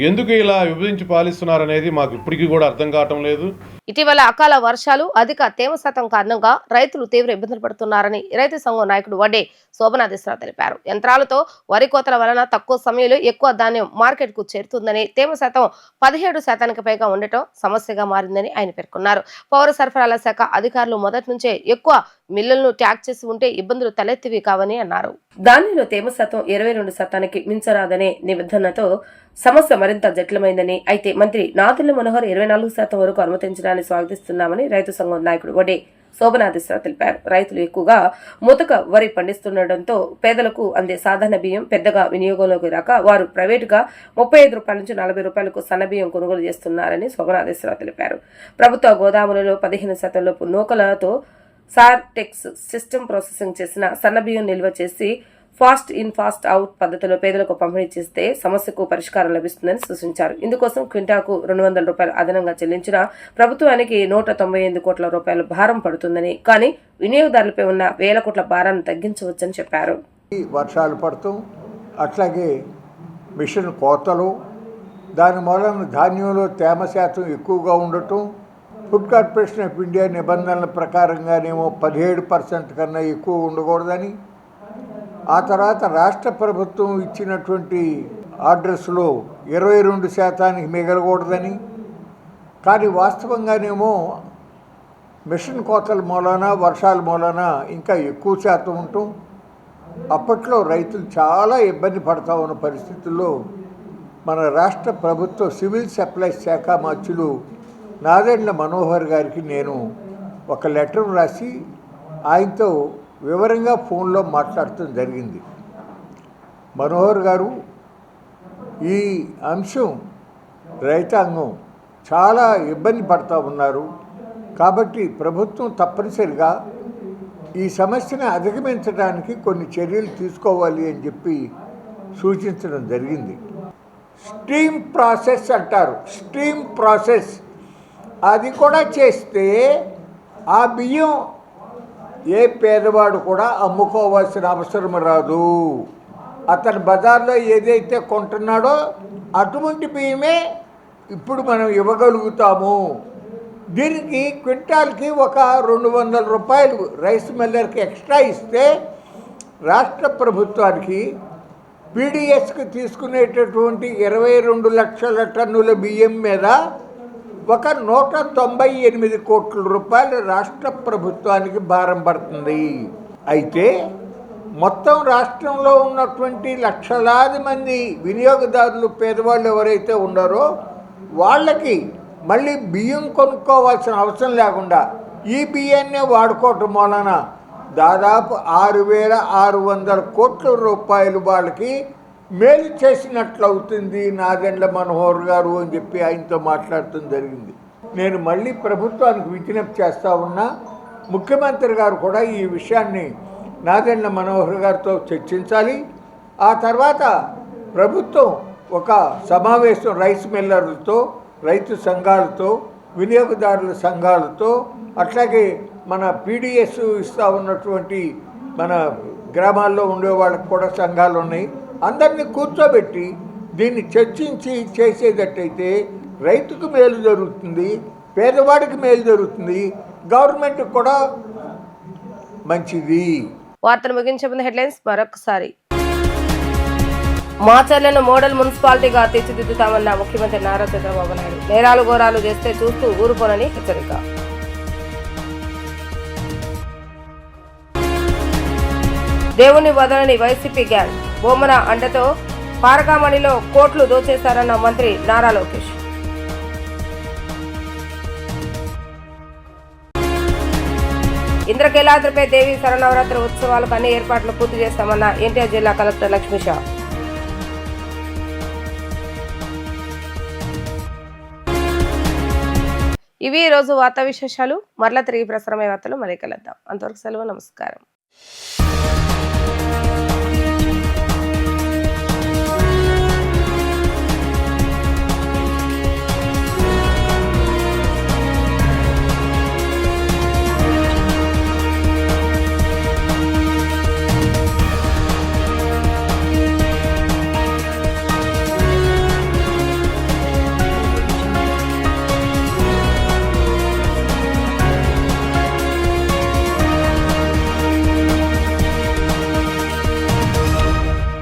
ఎందుకు ఇలా విభజించి పాలిస్తున్నారనేది మాకు ఇప్పటికీ కూడా అర్థం కావటం లేదు. ఇటీవల అకాల వర్షాలు, అధిక తేమ శాతం కారణంగా రైతులు తీవ్ర ఇబ్బందులు పడుతున్నారని రైతు సంఘం నాయకుడు వడ్డే శోభనాధీశ్వరరావు తెలిపారు. యంత్రాలతో వరి కోతల వలన తక్కువ సమయంలో ఎక్కువ ధాన్యం మార్కెట్ కు చేరుతుందని, తేమ శాతం 17% పైగా ఉండటం సమస్యగా మారిందని ఆయన పేర్కొన్నారు. పౌర సరఫరాల శాఖ అధికారులు మొదటి నుంచే ఎక్కువ మిల్లులను ట్యాగ్ చేసి ఉంటే ఇబ్బందులు తలెత్తివి కావని అన్నారు. ధాన్యంలో తేమ శాతం 22% మించరాదనే నిబంధనతో సమస్య మరింత జటిలమైందని, అయితే మంత్రి నాదెళ్ల మనోహర్ 24% వరకు అనుమతించడాన్ని స్వాగతిస్తున్నామని రైతు సంఘం నాయకుడు వడ్డే శోభనాధీశ్వరరావు తెలిపారు. రైతులు ఎక్కువగా ముతక వరి పండిస్తుండటంతో పేదలకు అందే సాధారణ బియ్యం పెద్దగా వినియోగంలోకి రాక వారు ప్రైవేటుగా 35 రూపాయల నుంచి 40 రూపాయలకు సన్న బియ్యం కొనుగోలు చేస్తున్నారని శోభనాధీశ్వరరావు తెలిపారు. ప్రభుత్వ గోదాములలో 15% లోపు నూకలతో సార్టెక్స్ సిస్టమ్ ప్రాసెసింగ్ చేసిన సన్న బియ్యం నిల్వ చేసి ఫాస్ట్ ఇన్ ఫాస్ట్ అవుట్ పద్ధతిలో పేదలకు పంపిణీ చేస్తే సమస్యకు పరిష్కారం లభిస్తుందని సూచించారు. ఇందుకోసం క్వింటాకు 200 రూపాయలు అదనంగా చెల్లించిన ప్రభుత్వానికి 198 కోట్ల రూపాయలు భారం పడుతుందని, కానీ వినియోగదారులపై ఉన్న వేల కోట్ల భారాన్ని తగ్గించవచ్చని చెప్పారు. వర్షాలు పడతాం, అట్లాగే మిషన్ కోతలు, దాని మూలన ధాన్యంలో తేమ శాతం ఎక్కువగా ఉండటం, ఫుడ్ కార్పొరేషన్ ఆఫ్ ఇండియా నిబంధనల ప్రకారంగానేమో 17% కన్నా ఎక్కువ ఉండకూడదని, ఆ తర్వాత రాష్ట్ర ప్రభుత్వం ఇచ్చినటువంటి ఆర్డర్స్లో 22% మిగలకూడదని, కానీ వాస్తవంగానేమో మిషన్ కోతల మూలాన వర్షాల మూలాన ఇంకా ఎక్కువ శాతం ఉంటాం. అప్పట్లో రైతులు చాలా ఇబ్బంది పడతా ఉన్న పరిస్థితుల్లో మన రాష్ట్ర ప్రభుత్వ సివిల్ సప్లైస్ శాఖ మంత్రులు నాదెళ్ల మనోహర్ గారికి నేను ఒక లెటర్ రాసి ఆయనతో వివరంగా ఫోన్లో మాట్లాడటం జరిగింది. మనోహర్ గారు, ఈ అంశం రైతాంగం చాలా ఇబ్బంది పడుతూ ఉన్నారు, కాబట్టి ప్రభుత్వం తప్పనిసరిగా ఈ సమస్యను అధిగమించడానికి కొన్ని చర్యలు తీసుకోవాలి అని చెప్పి సూచించడం జరిగింది. స్ట్రీమ్ ప్రాసెస్ అంటారు, స్ట్రీమ్ ప్రాసెస్ అది కూడా చేస్తే ఆ బియ్యం ఏ పేదవాడు కూడా అమ్ముకోవాల్సిన అవసరం రాదు. అతను బజార్లో ఏదైతే కొంటున్నాడో అటువంటి బియ్యమే ఇప్పుడు మనం ఇవ్వగలుగుతాము. దీనికి క్వింటాల్కి ఒక 200 రూపాయలు రైస్ మిల్లర్కి ఎక్స్ట్రా ఇస్తే రాష్ట్ర ప్రభుత్వానికి పీడిఎస్కి తీసుకునేటటువంటి 22 లక్షల టన్నుల బియ్యం మీద ఒక 198 కోట్ల రూపాయలు రాష్ట్ర ప్రభుత్వానికి భారం పడుతుంది. అయితే మొత్తం రాష్ట్రంలో ఉన్నటువంటి లక్షలాది మంది వినియోగదారులు పేదవాళ్ళు ఎవరైతే ఉన్నారో వాళ్ళకి మళ్ళీ బియ్యం కొనుక్కోవాల్సిన అవసరం లేకుండా ఈ బియ్యాన్నే వాడుకోవటం వలన దాదాపు 6,600 కోట్ల రూపాయలు వాళ్ళకి మేలు చేసినట్లు అవుతుంది నాదెండ్ల మనోహర్ గారు అని చెప్పి ఆయనతో మాట్లాడటం జరిగింది. నేను మళ్ళీ ప్రభుత్వానికి విజ్ఞప్తి చేస్తూ ఉన్నా, ముఖ్యమంత్రి గారు కూడా ఈ విషయాన్ని నాదెండ్ల మనోహర్ గారితో చర్చించాలి. ఆ తర్వాత ప్రభుత్వం ఒక సమావేశం రైస్ మిల్లర్లతో, రైతు సంఘాలతో, వినియోగదారుల సంఘాలతో, అట్లాగే మన పీడిఎస్ ఇస్తూ ఉన్నటువంటి మన గ్రామాల్లో ఉండే వాళ్ళకి కూడా సంఘాలు ఉన్నాయి. అందరినీ కూర్చోబెట్టి దీన్ని చర్చించి చేసేటట్టయితే రైతుకు మేలు జరుగుతుంది, పేదవాడికి మేలు జరుగుతుంది, గవర్నమెంట్కి కూడా మంచిది. వార్తలు ముగించే ముందు హెడ్లైన్స్ మరొకసారి. మాచర్లను మోడల్ మున్సిపాలిటీగా తీర్చిదిద్దుతామన్న ముఖ్యమంత్రి నారా చంద్రబాబు నాయుడు. నేరాలు ఘోరాలు చేస్తే చూస్తూ ఊరుకోనని హెచ్చరిక. దేవుని వదలని వైసీపీ గ్యాంగ్. బొమ్మన అండతో పారకామణిలో కోట్లు దోచేశారన్న మంత్రి నారా లోకేష్. ఇంద్రకీలాద్రిపై దేవి శరన్నవరాత్రి ఉత్సవాలకు అన్ని ఏర్పాట్లు పూర్తి చేస్తామన్న ఎన్టీఆర్ జిల్లా కలెక్టర్ లక్ష్మీషా. ఇవి ఈ రోజు వార్తా విశేషాలు. మరలా తిరిగి ప్రసారమయ్యే వార్తలు మళ్ళీ కలుద్దాం. అంతవరకు సెలవు, నమస్కారం.